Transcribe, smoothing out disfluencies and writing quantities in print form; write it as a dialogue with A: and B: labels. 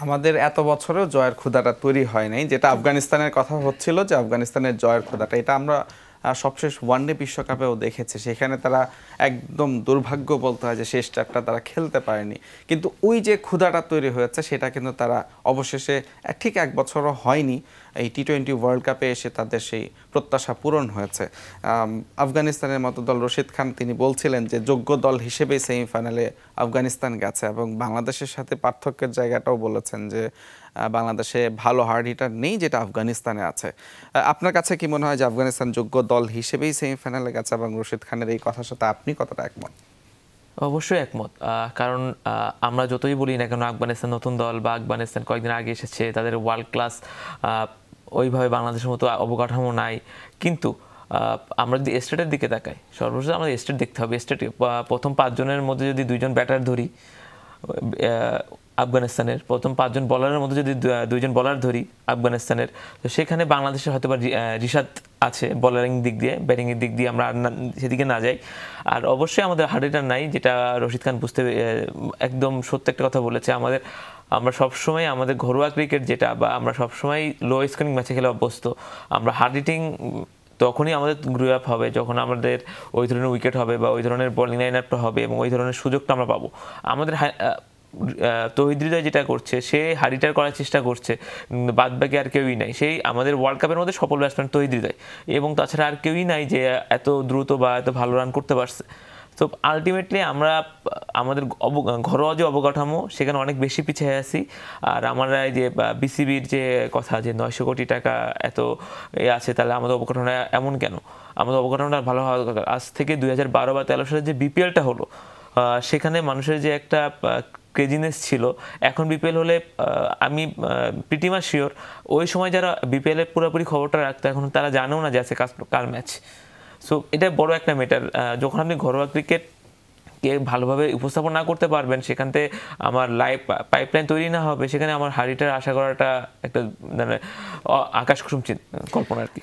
A: আমাদের এত বছরেও জয়ের ক্ষুধাটা তৈরি হয় নাই, যেটা আফগানিস্তানের কথা হচ্ছিল যে আফগানিস্তানের জয়ের ক্ষুধাটা, এটা আমরা সবশেষ ওয়ানডে বিশ্বকাপেও দেখেছি। সেখানে তারা একদম দুর্ভাগ্য বলতে হয় যে শেষ চারটা তারা খেলতে পারেনি, কিন্তু ওই যে ক্ষুধাটা তৈরি হয়েছে সেটা কিন্তু তারা অবশেষে ঠিক এক বছরও হয়নি এই টি-20 ওয়ার্ল্ড কাপে এসে তাদের সেই প্রত্যাশা পূরণ হয়েছে। আফগানিস্তানের মতো দল, রশিদ খান তিনি বলছিলেন যে যোগ্য দল হিসেবেই সেমিফাইনালে আফগানিস্তান গেছে, এবং বাংলাদেশের সাথে পার্থক্যের জায়গাটাও বলেছেন যে বাংলাদেশে ভালো হার্ড হিটার নেই, যেটা আফগানিস্তানে আছে। আপনার কাছে কি মনে হয় যে আফগানিস্তান যোগ্য দল হিসেবেই সেমিফাইনালে গেছে, এবং রশিদ খানের এই কথার সাথে আপনি কতটা একমত?
B: অবশ্যই একমত, কারণ আমরা যতই বলি না কেন আফগানিস্তান নতুন দল বা আফগানিস্তান কয়েকদিন আগে এসেছে, তাদের ওয়ার্ল্ড ক্লাস ওইভাবে বাংলাদেশের মতো অবকাঠামো নাই, কিন্তু আমরা যদি স্টেটের দিকে তাকাই, সর্বশেষ আমাদের স্টেট দেখতে হবে। স্টেট প্রথম 5 জনের মধ্যে যদি 2 জন ব্যাটার ধরি, আফগানিস্তানের প্রথম 5 জন বলারের মধ্যে যদি 2 জন বলার ধরি আফগানিস্তানের, তো সেখানে বাংলাদেশের হয়তো বা রিশাদ আছে বলারিং দিক দিয়ে, ব্যাটিংয়ের দিক দিয়ে আমরা সেদিকে না যাই। আর অবশ্যই আমাদের হার্ড হিটার নাই, যেটা রশিদ খান বুঝতে একদম সত্য একটা কথা বলেছে। আমরা সবসময় আমাদের ঘরোয়া ক্রিকেট যেটা, বা আমরা সবসময় লো স্কোরিং ম্যাচে খেলে অভ্যস্ত। আমরা হার্ড হিটিং তখনই আমাদের গ্রো আপ হবে যখন আমাদের ওই ধরনের উইকেট হবে বা ওই ধরনের বোলিং লাইন আপটা হবে এবং ওই ধরনের সুযোগটা আমরা পাবো। আমাদের তৌহিদ হৃদয় যেটা করছে, সে হারিটার করার চেষ্টা করছে, বাদ বাকি আর কেউই নাই। সেই আমাদের ওয়ার্ল্ড কাপের মধ্যে সফল ব্যাটসম্যান তৌহিদ হৃদয়, এবং তাছাড়া আর কেউই নাই যে এত দ্রুত বা এত ভালো রান করতে পারছে। তো আলটিমেটলি আমরা আমাদের ঘরোয়া যে অবকাঠামো সেখানে অনেক বেশি পিছিয়ে আছি। আর আমরা এই যে বিসিবির যে কথা যে 900 কোটি টাকা এত আছে, তাহলে আমাদের অবকাঠামোটা এমন কেন? আমাদের অবকাঠামোটা ভালো হওয়া দরকার। আজ থেকে 2012 বা 13 সালে যে বিপিএলটা হলো, সেখানে মানুষের যে একটা ক্রেজিনেস ছিল, এখন বিপিএল হলে আমি প্রিটি মাচ শিওর ওই সময় যারা বিপিএল এর পুরোপুরি খবরটা রাখতো এখন তারা জানেও না যে আছে কার ম্যাচ। সো এটা বড় একটা ম্যাটার। যখন আপনি ঘরোয়া ক্রিকেট কে ভালোভাবে উপস্থাপন না করতে পারবেন, সেখান থেকে আমার লাইফ পাইপলাইন তৈরি না হবে, সেখানে আমার হারিটার আশা করাটা একটা মানে আকাশ কুসুম কল্পনা আর কি।